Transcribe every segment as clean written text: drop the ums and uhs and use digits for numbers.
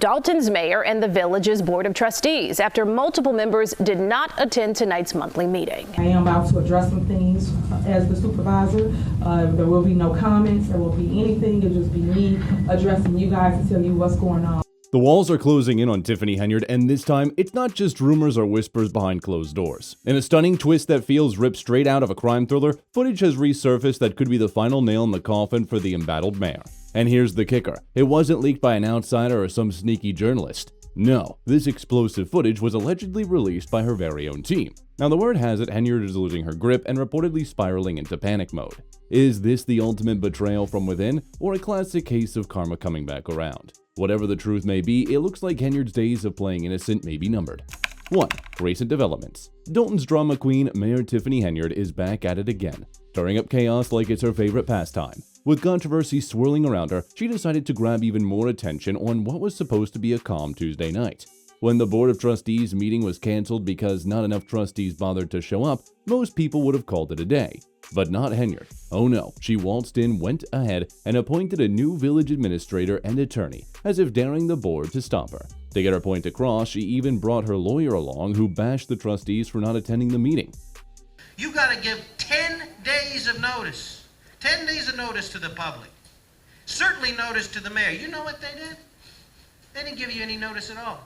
Dalton's mayor and the village's board of trustees after multiple members did not attend tonight's monthly meeting. I am about to address some things as the supervisor. There will be no comments, there won't be anything. It'll just be me addressing you guys to tell you what's going on. The walls are closing in on Tiffany Henyard, and this time, it's not just rumors or whispers behind closed doors. In a stunning twist that feels ripped straight out of a crime thriller, footage has resurfaced that could be the final nail in the coffin for the embattled mayor. And here's the kicker. It wasn't leaked by an outsider or some sneaky journalist. No, this explosive footage was allegedly released by her very own team. Now, the word has it Henyard is losing her grip and reportedly spiraling into panic mode. Is this the ultimate betrayal from within, or a classic case of karma coming back around? Whatever the truth may be, it looks like Henyard's days of playing innocent may be numbered. 1. Recent developments. Dalton's drama queen, Mayor Tiffany Henyard, is back at it again, stirring up chaos like it's her favorite pastime. With controversy swirling around her, she decided to grab even more attention on what was supposed to be a calm Tuesday night. When the Board of Trustees meeting was canceled because not enough trustees bothered to show up, most people would have called it a day. But not Henyard. Oh no, she waltzed in, went ahead, and appointed a new village administrator and attorney, as if daring the board to stop her. To get her point across, she even brought her lawyer along, who bashed the trustees for not attending the meeting. You gotta give 10 days of notice. 10 days of notice to the public. Certainly notice to the mayor. You know what they did? They didn't give you any notice at all.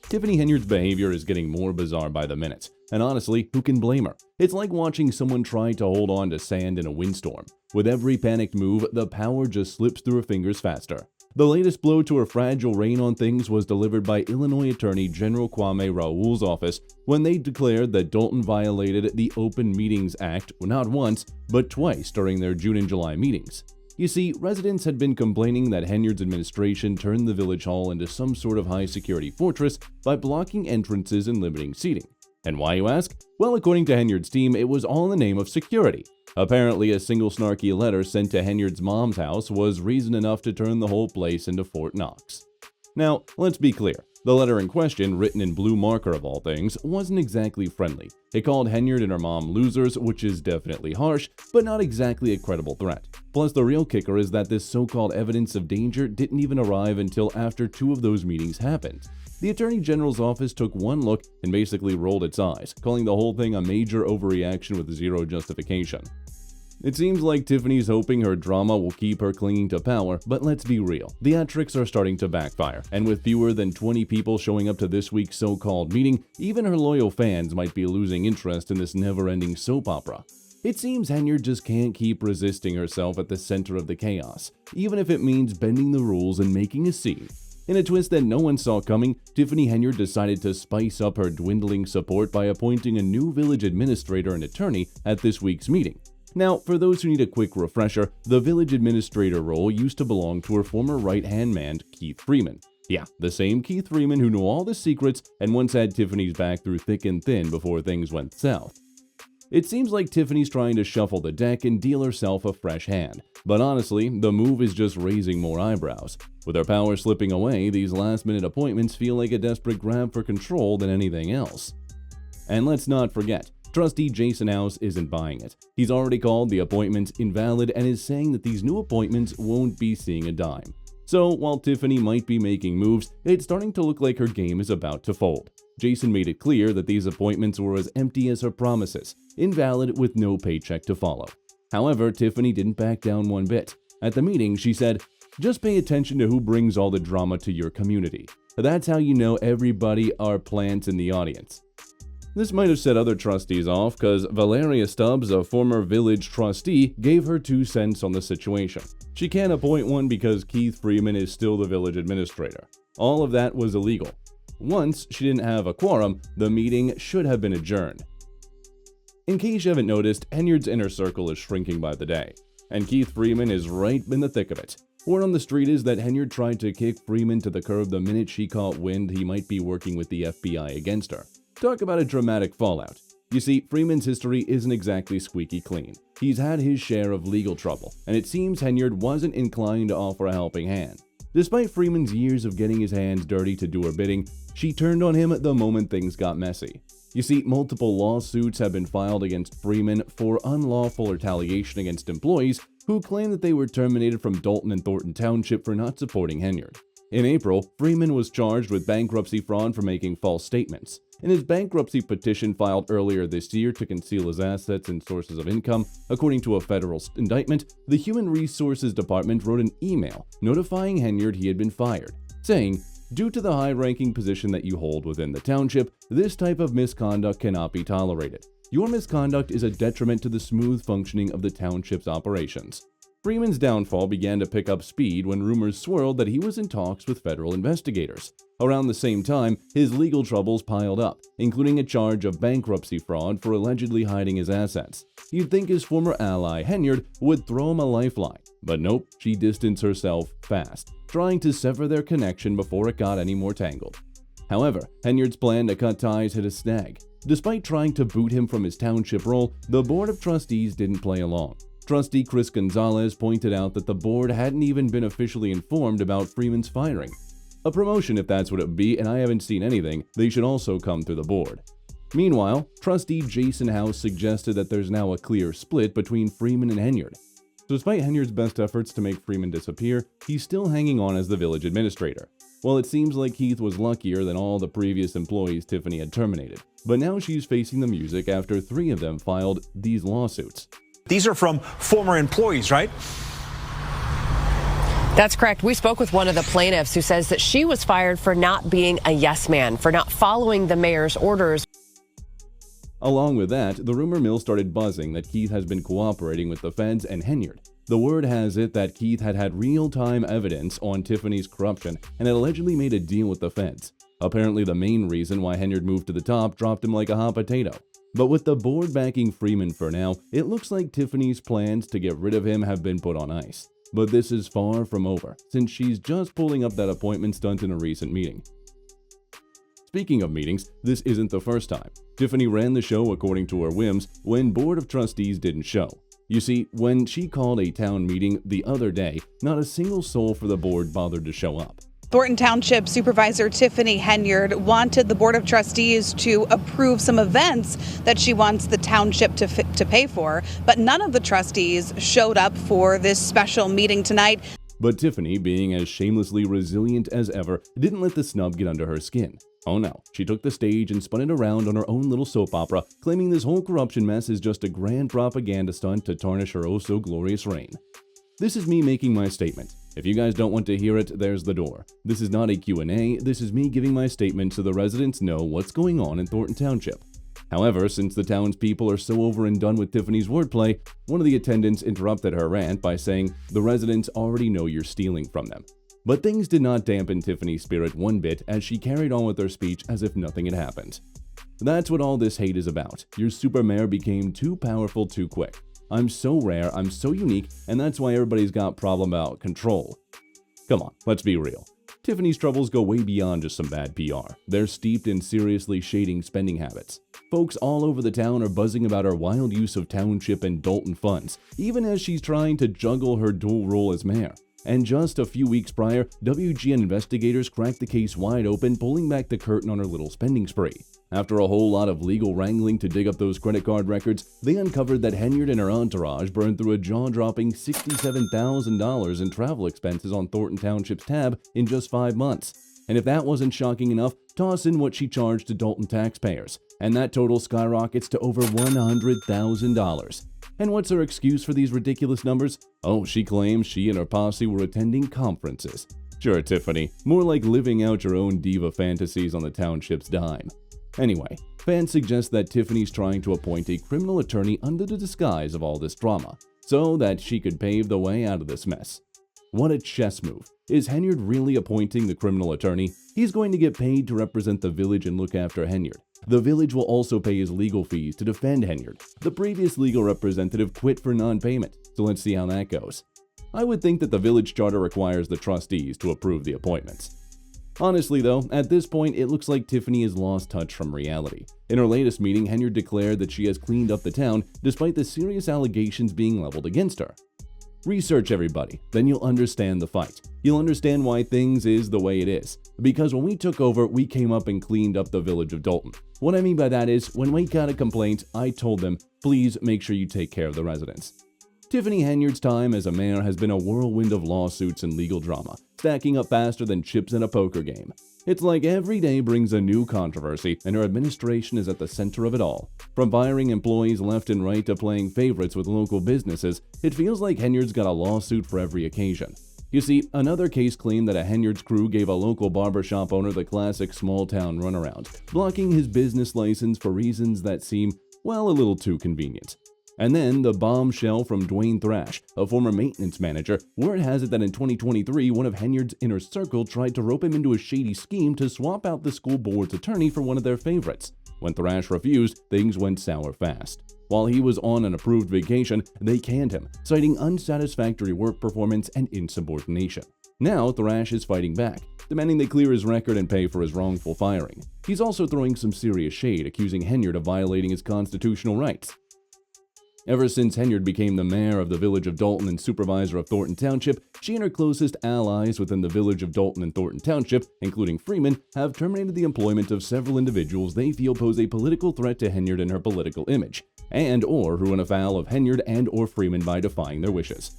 Tiffany Henyard's behavior is getting more bizarre by the minute, and honestly, who can blame her? It's like watching someone try to hold on to sand in a windstorm. With every panicked move, the power just slips through her fingers faster. The latest blow to her fragile reign on things was delivered by Illinois Attorney General Kwame Raoul's office when they declared that Dalton violated the Open Meetings Act not once, but twice during their June and July meetings. You see, residents had been complaining that Henyard's administration turned the village hall into some sort of high-security fortress by blocking entrances and limiting seating. And why, you ask? Well, according to Henyard's team, it was all in the name of security. Apparently, a single snarky letter sent to Henyard's mom's house was reason enough to turn the whole place into Fort Knox. Now, let's be clear. The letter in question, written in blue marker of all things, wasn't exactly friendly. It called Henyard and her mom losers, which is definitely harsh, but not exactly a credible threat. Plus, the real kicker is that this so-called evidence of danger didn't even arrive until after 2 of those meetings happened. The Attorney General's office took one look and basically rolled its eyes, calling the whole thing a major overreaction with zero justification. It seems like Tiffany's hoping her drama will keep her clinging to power, but let's be real. Theatrics are starting to backfire, and with fewer than 20 people showing up to this week's so-called meeting, even her loyal fans might be losing interest in this never-ending soap opera. It seems Henyard just can't keep resisting herself at the center of the chaos, even if it means bending the rules and making a scene. In a twist that no one saw coming, Tiffany Henyard decided to spice up her dwindling support by appointing a new village administrator and attorney at this week's meeting. Now, for those who need a quick refresher, the village administrator role used to belong to her former right-hand man, Keith Freeman. Yeah, the same Keith Freeman who knew all the secrets and once had Tiffany's back through thick and thin before things went south. It seems like Tiffany's trying to shuffle the deck and deal herself a fresh hand. But honestly, the move is just raising more eyebrows. With her power slipping away, these last-minute appointments feel like a desperate grab for control than anything else. And let's not forget, Trustee Jason House isn't buying it. He's already called the appointments invalid and is saying that these new appointments won't be seeing a dime. So, while Tiffany might be making moves, it's starting to look like her game is about to fold. Jason made it clear that these appointments were as empty as her promises, invalid with no paycheck to follow. However, Tiffany didn't back down one bit. At the meeting, she said, "Just pay attention to who brings all the drama to your community. That's how you know everybody are plants in the audience." This might have set other trustees off because Valeria Stubbs, a former village trustee, gave her 2 cents on the situation. She can't appoint one because Keith Freeman is still the village administrator. All of that was illegal. Once she didn't have a quorum, the meeting should have been adjourned. In case you haven't noticed, Henyard's inner circle is shrinking by the day, and Keith Freeman is right in the thick of it. Word on the street is that Henyard tried to kick Freeman to the curb the minute she caught wind he might be working with the FBI against her. Talk about a dramatic fallout. You see, Freeman's history isn't exactly squeaky clean. He's had his share of legal trouble, and it seems Henyard wasn't inclined to offer a helping hand. Despite Freeman's years of getting his hands dirty to do her bidding, she turned on him the moment things got messy. You see, multiple lawsuits have been filed against Freeman for unlawful retaliation against employees who claim that they were terminated from Dalton and Thornton Township for not supporting Henyard. In April, Freeman was charged with bankruptcy fraud for making false statements. In his bankruptcy petition filed earlier this year to conceal his assets and sources of income, according to a federal indictment, the Human Resources Department wrote an email notifying Henyard he had been fired, saying, "Due to the high-ranking position that you hold within the township, this type of misconduct cannot be tolerated. Your misconduct is a detriment to the smooth functioning of the township's operations." Freeman's downfall began to pick up speed when rumors swirled that he was in talks with federal investigators. Around the same time, his legal troubles piled up, including a charge of bankruptcy fraud for allegedly hiding his assets. You'd think his former ally, Henyard, would throw him a lifeline, but nope, she distanced herself fast, trying to sever their connection before it got any more tangled. However, Henyard's plan to cut ties hit a snag. Despite trying to boot him from his township role, the Board of Trustees didn't play along. Trustee Chris Gonzalez pointed out that the board hadn't even been officially informed about Freeman's firing. A promotion if that's what it would be, and I haven't seen anything, they should also come through the board. Meanwhile, Trustee Jason House suggested that there's now a clear split between Freeman and Henyard. Despite Henyard's best efforts to make Freeman disappear, he's still hanging on as the village administrator. Well, it seems like Keith was luckier than all the previous employees Tiffany had terminated, but now she's facing the music after 3 of them filed these lawsuits. These are from former employees, right? That's correct. We spoke with one of the plaintiffs who says that she was fired for not being a yes man, for not following the mayor's orders. Along with that, the rumor mill started buzzing that Keith has been cooperating with the feds and Henyard. The word has it that Keith had real-time evidence on Tiffany's corruption and had allegedly made a deal with the feds. Apparently the main reason why Henyard moved to the top dropped him like a hot potato. But with the board backing Freeman for now, it looks like Tiffany's plans to get rid of him have been put on ice. But this is far from over, since she's just pulling up that appointment stunt in a recent meeting. Speaking of meetings, this isn't the first time. Tiffany ran the show according to her whims when Board of Trustees didn't show. You see, when she called a town meeting the other day, not a single soul for the board bothered to show up. Thornton Township Supervisor Tiffany Henyard wanted the Board of Trustees to approve some events that she wants the township to pay for, but none of the trustees showed up for this special meeting tonight. But Tiffany, being as shamelessly resilient as ever, didn't let the snub get under her skin. Oh no, she took the stage and spun it around on her own little soap opera, claiming this whole corruption mess is just a grand propaganda stunt to tarnish her oh-so-glorious reign. This is me making my statement. If you guys don't want to hear it, there's the door. This is not a Q&A, this is me giving my statement so the residents know what's going on in Thornton Township. However, since the townspeople are so over and done with Tiffany's wordplay, one of the attendants interrupted her rant by saying, "The residents already know you're stealing from them." But things did not dampen Tiffany's spirit one bit as she carried on with her speech as if nothing had happened. That's what all this hate is about. Your super mayor became too powerful too quick. I'm so rare, I'm so unique, and that's why everybody's got problem about control. Come on, let's be real. Tiffany's troubles go way beyond just some bad PR. They're steeped in seriously shading spending habits. Folks all over the town are buzzing about her wild use of township and Dalton funds, even as she's trying to juggle her dual role as mayor. And just a few weeks prior, WGN investigators cracked the case wide open, pulling back the curtain on her little spending spree. After a whole lot of legal wrangling to dig up those credit card records, they uncovered that Henyard and her entourage burned through a jaw-dropping $67,000 in travel expenses on Thornton Township's tab in just 5 months. And if that wasn't shocking enough, toss in what she charged to Dalton taxpayers, and that total skyrockets to over $100,000. And what's her excuse for these ridiculous numbers? Oh, she claims she and her posse were attending conferences. Sure, Tiffany, more like living out your own diva fantasies on the township's dime. Anyway, fans suggest that Tiffany's trying to appoint a criminal attorney under the disguise of all this drama, so that she could pave the way out of this mess. What a chess move. Is Henyard really appointing the criminal attorney? He's going to get paid to represent the village and look after Henyard. The village will also pay his legal fees to defend Henyard. The previous legal representative quit for non-payment, so let's see how that goes. I would think that the village charter requires the trustees to approve the appointments. Honestly though, at this point it looks like Tiffany has lost touch from reality. In her latest meeting, Henyard declared that she has cleaned up the town despite the serious allegations being leveled against her. Research everybody, then you'll understand the fight. You'll understand why things is the way it is. Because when we took over, we came up and cleaned up the village of Dalton. What I mean by that is, when we got a complaint, I told them, please make sure you take care of the residents. Tiffany Henyard's time as a mayor has been a whirlwind of lawsuits and legal drama, stacking up faster than chips in a poker game. It's like every day brings a new controversy, and her administration is at the center of it all. From firing employees left and right to playing favorites with local businesses, it feels like Henyard's got a lawsuit for every occasion. You see, another case claimed that a Henyard's crew gave a local barbershop owner the classic small-town runaround, blocking his business license for reasons that seem, well, a little too convenient. And then the bombshell from Dwayne Thrash, a former maintenance manager. Word has it that in 2023, one of Henyard's inner circle tried to rope him into a shady scheme to swap out the school board's attorney for one of their favorites. When Thrash refused, things went sour fast. While he was on an approved vacation, they canned him, citing unsatisfactory work performance and insubordination. Now, Thrash is fighting back, demanding they clear his record and pay for his wrongful firing. He's also throwing some serious shade, accusing Henyard of violating his constitutional rights. Ever since Henyard became the mayor of the village of Dalton and supervisor of Thornton Township, she and her closest allies within the village of Dalton and Thornton Township, including Freeman, have terminated the employment of several individuals they feel pose a political threat to Henyard and her political image, and/or who run afoul of Henyard and/or Freeman by defying their wishes.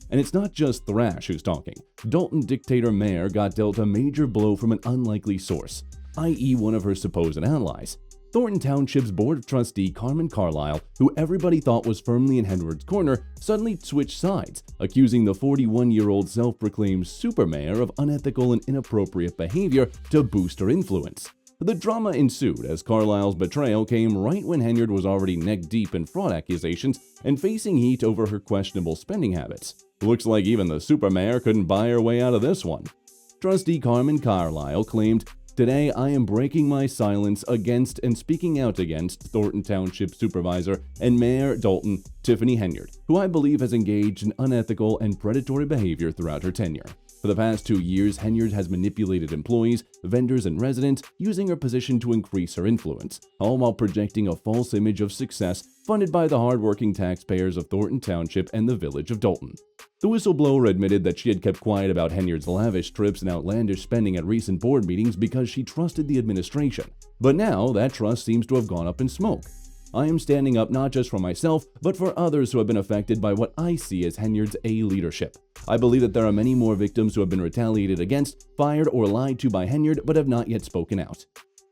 And it's not just Thrash who's talking. Dalton dictator mayor got dealt a major blow from an unlikely source, i.e. one of her supposed allies. Thornton Township's Board of Trustee Carmen Carlisle, who everybody thought was firmly in Henyard's corner, suddenly switched sides, accusing the 41-year-old self-proclaimed supermayor of unethical and inappropriate behavior to boost her influence. The drama ensued as Carlisle's betrayal came right when Henyard was already neck-deep in fraud accusations and facing heat over her questionable spending habits. Looks like even the supermayor couldn't buy her way out of this one. Trustee Carmen Carlisle claimed, "Today, I am breaking my silence against and speaking out against Thornton Township Supervisor and Mayor Dalton, Tiffany Henyard, who I believe has engaged in unethical and predatory behavior throughout her tenure. For the past 2 years, Henyard has manipulated employees, vendors, and residents, using her position to increase her influence, all while projecting a false image of success funded by the hardworking taxpayers of Thornton Township and the village of Dalton." The whistleblower admitted that she had kept quiet about Henyard's lavish trips and outlandish spending at recent board meetings because she trusted the administration. But now, that trust seems to have gone up in smoke. "I am standing up not just for myself, but for others who have been affected by what I see as Henyard's leadership. I believe that there are many more victims who have been retaliated against, fired, or lied to by Henyard but have not yet spoken out."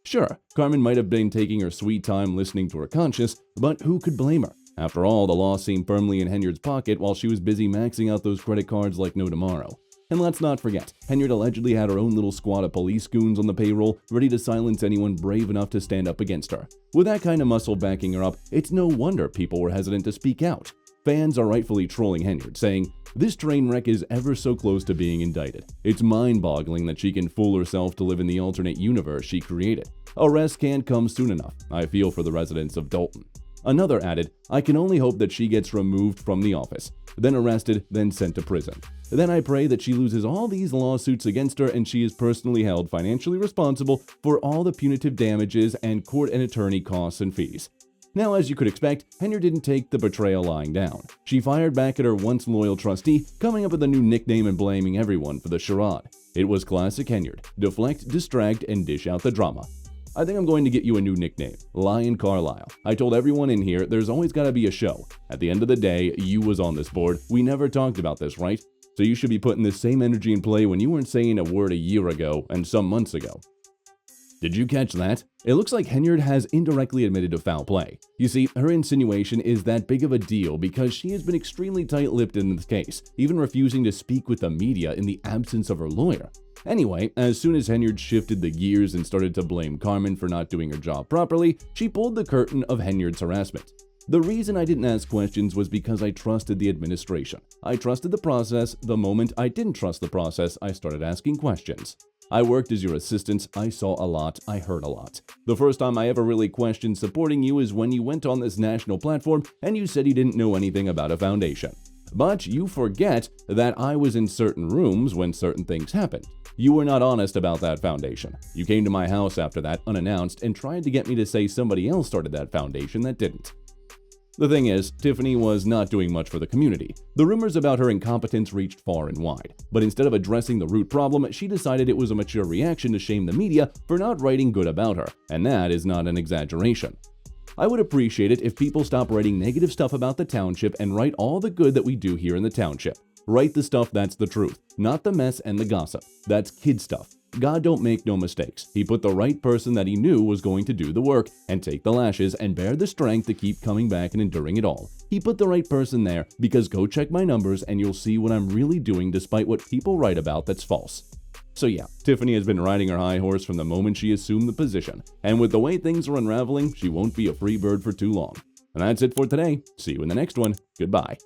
Sure, Carmen might have been taking her sweet time listening to her conscience, but who could blame her? After all, the law seemed firmly in Henyard's pocket while she was busy maxing out those credit cards like no tomorrow. And let's not forget, Henyard allegedly had her own little squad of police goons on the payroll, ready to silence anyone brave enough to stand up against her. With that kind of muscle backing her up, it's no wonder people were hesitant to speak out. Fans are rightfully trolling Henyard, saying, "This train wreck is ever so close to being indicted. It's mind-boggling that she can fool herself to live in the alternate universe she created. Arrest can't come soon enough. I feel for the residents of Dalton." Another added, "I can only hope that she gets removed from the office, then arrested, then sent to prison. Then I pray that she loses all these lawsuits against her and she is personally held financially responsible for all the punitive damages and court and attorney costs and fees." Now, as you could expect, Henyard didn't take the betrayal lying down. She fired back at her once loyal trustee, coming up with a new nickname and blaming everyone for the charade. It was classic Henyard: deflect, distract, and dish out the drama. "I think I'm going to get you a new nickname, Lion Carlisle. I told everyone in here there's always got to be a show. At the end of the day, you was on this board. We never talked about this, right? So you should be putting this same energy in play when you weren't saying a word a year ago and some months ago." Did you catch that? It looks like Henyard has indirectly admitted to foul play. You see, her insinuation is that big of a deal because she has been extremely tight-lipped in this case, even refusing to speak with the media in the absence of her lawyer. Anyway, as soon as Henyard shifted the gears and started to blame Carmen for not doing her job properly, she pulled the curtain of Henyard's harassment. "The reason I didn't ask questions was because I trusted the administration. I trusted the process. The moment I didn't trust the process, I started asking questions. I worked as your assistant. I saw a lot. I heard a lot. The first time I ever really questioned supporting you is when you went on this national platform and you said you didn't know anything about a foundation. But you forget that I was in certain rooms when certain things happened. You were not honest about that foundation. You came to my house after that unannounced and tried to get me to say somebody else started that foundation that didn't." The thing is, Tiffany was not doing much for the community. The rumors about her incompetence reached far and wide, but instead of addressing the root problem, she decided it was a mature reaction to shame the media for not writing good about her, and that is not an exaggeration. I would appreciate it if people stop writing negative stuff about the township and write all the good that we do here in the township. Write the stuff that's the truth, not the mess and the gossip. That's kid stuff. God don't make no mistakes. He put the right person that he knew was going to do the work and take the lashes and bear the strength to keep coming back and enduring it all. He put the right person there because go check my numbers and you'll see what I'm really doing despite what people write about that's false. So yeah, Tiffany has been riding her high horse from the moment she assumed the position, and with the way things are unraveling, she won't be a free bird for too long. And that's it for today. See you in the next one. Goodbye.